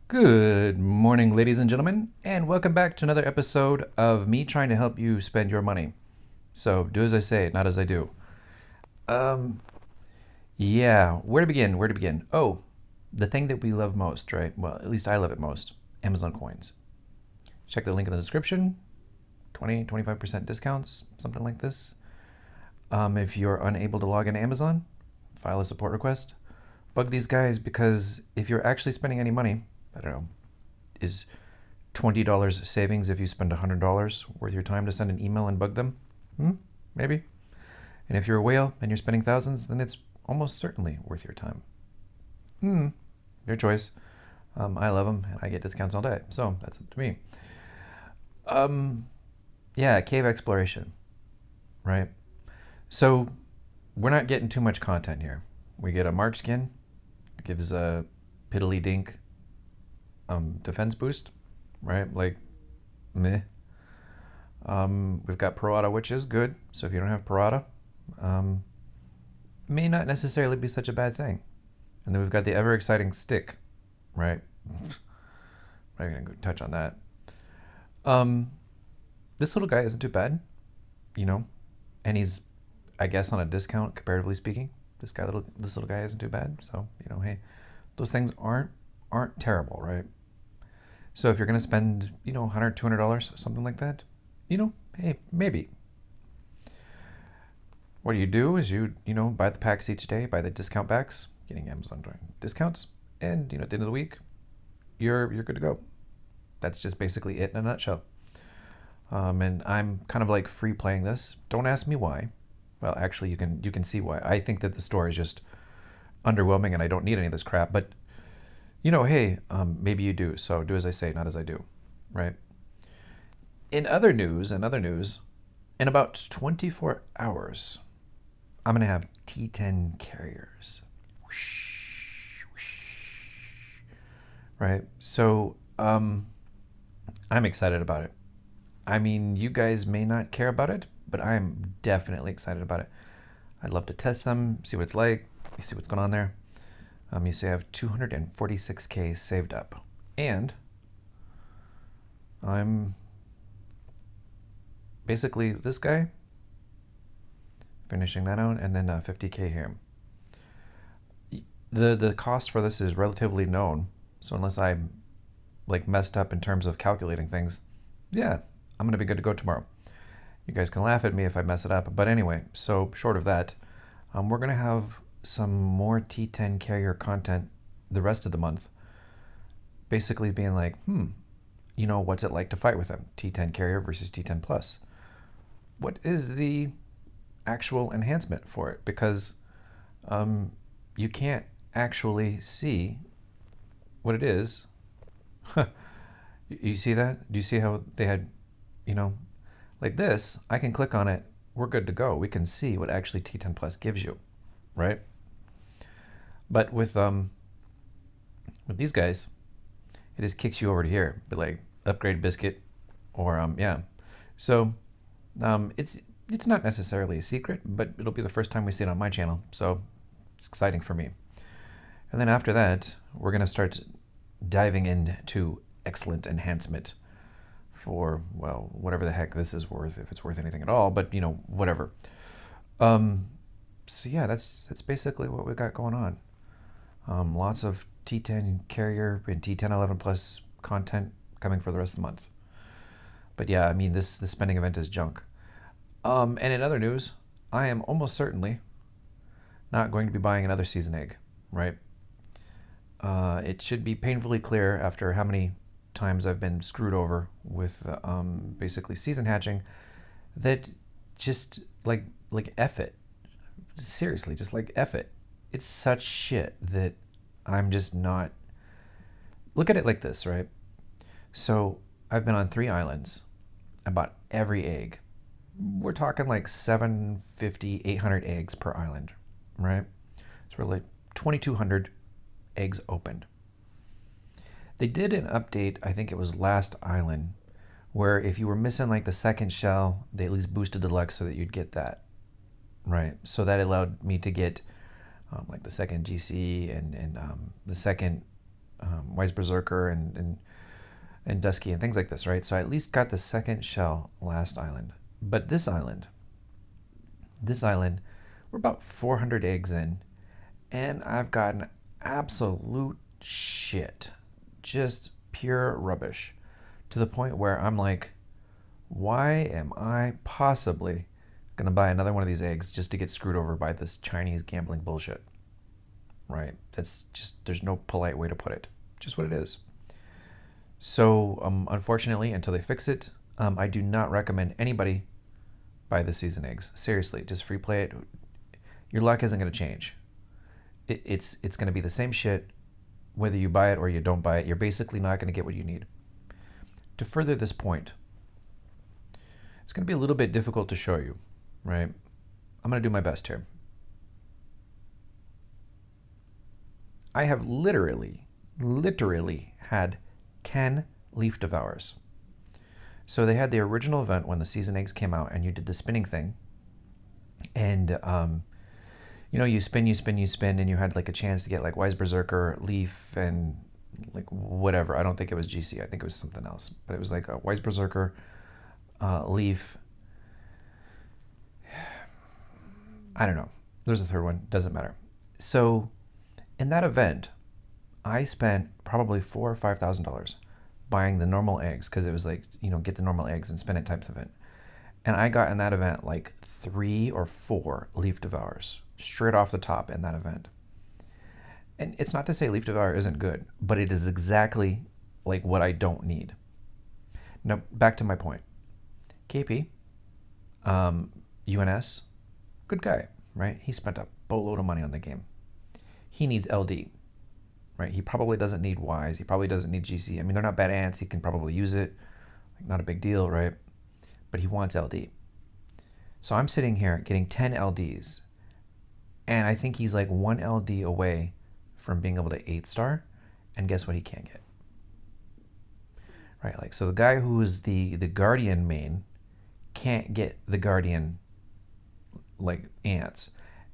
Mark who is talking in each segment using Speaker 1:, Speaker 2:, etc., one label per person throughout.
Speaker 1: Good morning, ladies and gentlemen, and welcome back to another episode of me trying to help you spend your money. So, do as I say, not as I do. Um, yeah, where to begin? Where to begin? Oh, the thing that we love most, right? Well, at least I love it most, Amazon coins. Check the link in the description. 20, 25% discounts, something like this. If you're unable to log into Amazon, file a support request. Bug these guys because if you're actually spending any money, I don't know, is $20 savings if you spend $100 worth your time to send an email and bug them? Maybe. And if you're a whale and you're spending thousands, then it's almost certainly worth your time. Your choice. I love them and I get discounts all day, so that's up to me. Um, yeah, cave exploration, right? So we're not getting too much content here. We get a March skin, gives a piddly dink defense boost, right? Like, meh. We've got Parada, which is good. So if you don't have Parada, um, may not necessarily be such a bad thing. And then we've got the ever exciting stick, right? I'm not gonna touch on that. Um, this little guy isn't too bad, you know, and he's, I guess, on a discount comparatively speaking. This little guy isn't too bad. So hey, those things aren't terrible, right? So if you're gonna spend, $100, $200, something like that, hey, maybe. What do is you buy the packs each day, buy the discount packs, getting Amazon discounts, and at the end of the week, you're good to go. That's just basically it in a nutshell. And I'm kind of like free playing this. Don't ask me why. Well, actually, you can see why. I think that the store is just underwhelming, and I don't need any of this crap. But hey, maybe you do. So do as I say, not as I do, right? In other news, in about 24 hours, I'm gonna have T10 carriers. Whoosh, whoosh. Right? So, I'm excited about it. I mean, you guys may not care about it, but I'm definitely excited about it. I'd love to test them, see what it's like, see what's going on there. You see, I have 246K saved up, and I'm basically this guy finishing that out, and then 50K here. The cost for this is relatively known, so unless I like messed up in terms of calculating things, yeah, I'm gonna be good to go tomorrow. You guys can laugh at me if I mess it up, but anyway, so short of that, we're gonna have some more T10 carrier content the rest of the month. Basically being like, what's it like to fight with them? T10 carrier versus T10 plus. What is the actual enhancement for it? Because you can't actually see what it is. You see that? Do you see how they had, you know, like this? I can click on it. We're good to go. We can see what actually T10 Plus gives you, right? But with these guys, it just kicks you over to here, but like upgrade biscuit, or yeah. So it's not necessarily a secret, but it'll be the first time we see it on my channel, so it's exciting for me. And then after that, we're gonna start diving into excellent enhancement for, well, whatever the heck this is worth, if it's worth anything at all, but whatever. Um, so yeah, that's basically what we got going on. Lots of T10 carrier and T10 11 plus content coming for the rest of the month. But yeah, I mean this spending event is junk. And in other news, I am almost certainly not going to be buying another season egg, right? It should be painfully clear after how many times I've been screwed over with basically season hatching that just like F it. Seriously, just like F it. It's such shit that I'm just not. Look at it like this, right? So I've been on 3 islands. I bought every egg. We're talking like 750, 800 eggs per island, right? So we're like 2,200 eggs opened. They did an update, I think it was last island, where if you were missing like the second shell, they at least boosted the luck so that you'd get that, right? So that allowed me to get like the second GC and the second Wise Berserker and Dusky and things like this, right? So I at least got the second shell last island. But this island, we're about 400 eggs in, and I've gotten absolute shit. Just pure rubbish. To the point where I'm like, why am I possibly gonna buy another one of these eggs just to get screwed over by this Chinese gambling bullshit? Right? That's just, there's no polite way to put it. Just what it is. So, unfortunately, until they fix it, I do not recommend anybody buy the season eggs. Seriously, just free play it. Your luck isn't going to change. It's going to be the same shit whether you buy it or you don't buy it. You're basically not going to get what you need. To further this point, it's going to be a little bit difficult to show you, right? I'm going to do my best here. I have literally had 10 leaf devours. So they had the original event when the season eggs came out, and you did the spinning thing, and you spin, and you had like a chance to get like Wise Berserker, Leaf, and like whatever. I don't think it was GC. I think it was something else, but it was like a Wise Berserker, Leaf. I don't know. There's a third one. Doesn't matter. So in that event, I spent probably $4,000 or $5,000 buying the normal eggs because it was like, get the normal eggs and spin it types of event. And I got in that event like 3 or 4 Leaf Devours straight off the top in that event. And it's not to say Leaf Devour isn't good, but it is exactly like what I don't need. Now, back to my point. KP, UNS, good guy, right? He spent a boatload of money on the game. He needs LD, right? He probably doesn't need Wise. He probably doesn't need GC. I mean, they're not bad ants. He can probably use it. Like, not a big deal, right? But he wants LD. So I'm sitting here getting 10 LDs, and I think he's like 1 LD away from being able to 8-star, and guess what he can't get? Right, like, so the guy who is the Guardian main can't get the Guardian, like, ants.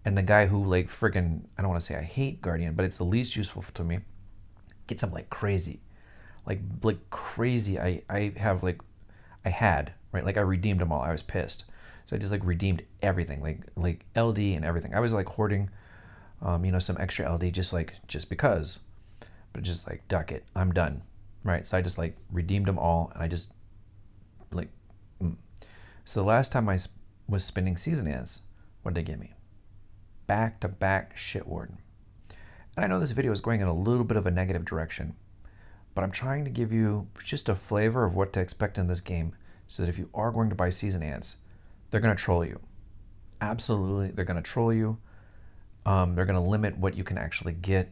Speaker 1: And the guy who, like, friggin', I don't want to say I hate Guardian, but it's the least useful to me, gets him like crazy. Like crazy. I have, like, I had, right? Like, I redeemed them all. I was pissed. So I just, like, redeemed everything, like LD and everything. I was, like, hoarding, some extra LD just because. But just, like, duck it. I'm done, right? So I just, like, redeemed them all, and I just, like, So the last time I was spinning season ants, what did they give me? Back-to-back shit warden. And I know this video is going in a little bit of a negative direction, but I'm trying to give you just a flavor of what to expect in this game, so that if you are going to buy season ants, they're going to troll you. Absolutely, they're going to troll you. They're going to limit what you can actually get.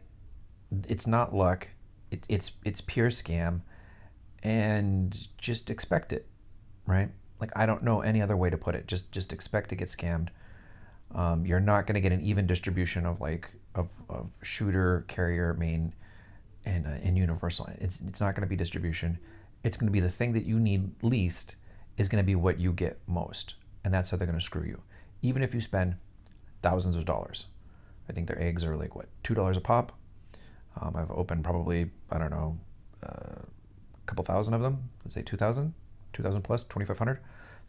Speaker 1: It's not luck. It's pure scam, and just expect it, right? Like, I don't know any other way to put it. Just expect to get scammed. You're not going to get an even distribution of shooter, carrier, main, and universal. It's not going to be distribution. It's going to be the thing that you need least is going to be what you get most, and that's how they're going to screw you. Even if you spend thousands of dollars. I think their eggs are like, what, $2 a pop? I've opened probably, I don't know, a couple thousand of them. Let's say 2,000 plus, 2,500. So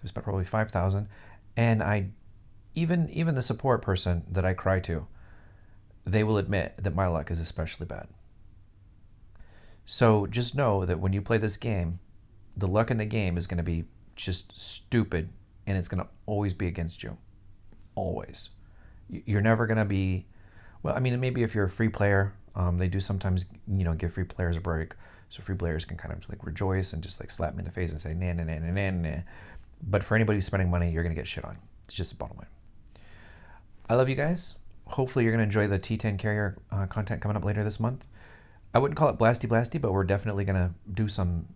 Speaker 1: I spent probably 5,000, and I even the support person that I cry to, they will admit that my luck is especially bad. So just know that when you play this game, the luck in the game is going to be just stupid, and it's going to always be against you. Always. You're never going to be, well, I mean, maybe if you're a free player, they do sometimes, give free players a break. So free players can kind of like rejoice and just like slap me in the face and say, nah, nah, nah, nah, nah, nah. But for anybody who's spending money, you're going to get shit on. It's just the bottom line. I love you guys. Hopefully you're going to enjoy the T10 carrier content coming up later this month. I wouldn't call it blasty, but we're definitely going to do some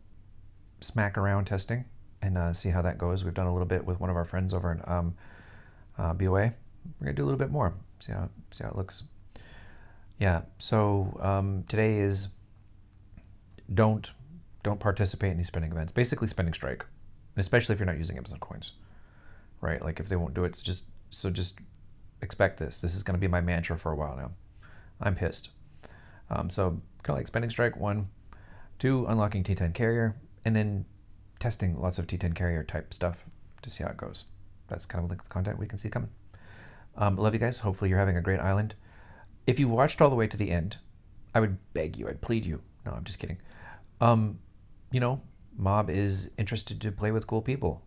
Speaker 1: smack around testing and see how that goes. We've done a little bit with one of our friends over in BOA. We're going to do a little bit more, see how it looks. Yeah, so today is don't participate in these spending events. Basically spending strike, especially if you're not using Amazon coins, right? Like, if they won't do it, just expect this. This is going to be my mantra for a while now. I'm pissed. So kind of like Spending Strike 1, 2, unlocking T10 carrier, and then testing lots of T10 carrier type stuff to see how it goes. That's kind of like the content we can see coming. Love you guys. Hopefully you're having a great island. If you watched all the way to the end, I would beg you, I'd plead you. No, I'm just kidding. Um, you know, Mob is interested to play with cool people.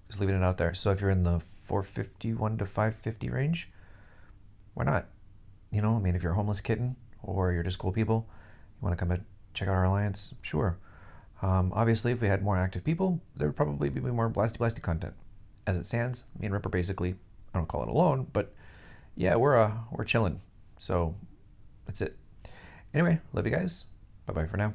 Speaker 1: Just leaving it out there. So if you're in the 451 to 550 range, why not? You know, I mean, if you're a homeless kitten or you're just cool people, you want to come and check out our alliance, sure. Obviously, if we had more active people, there would probably be more blasty content. As it stands, me and Ripper basically, I don't call it alone, but yeah, we're chilling. So that's it. Anyway, love you guys. Bye bye for now.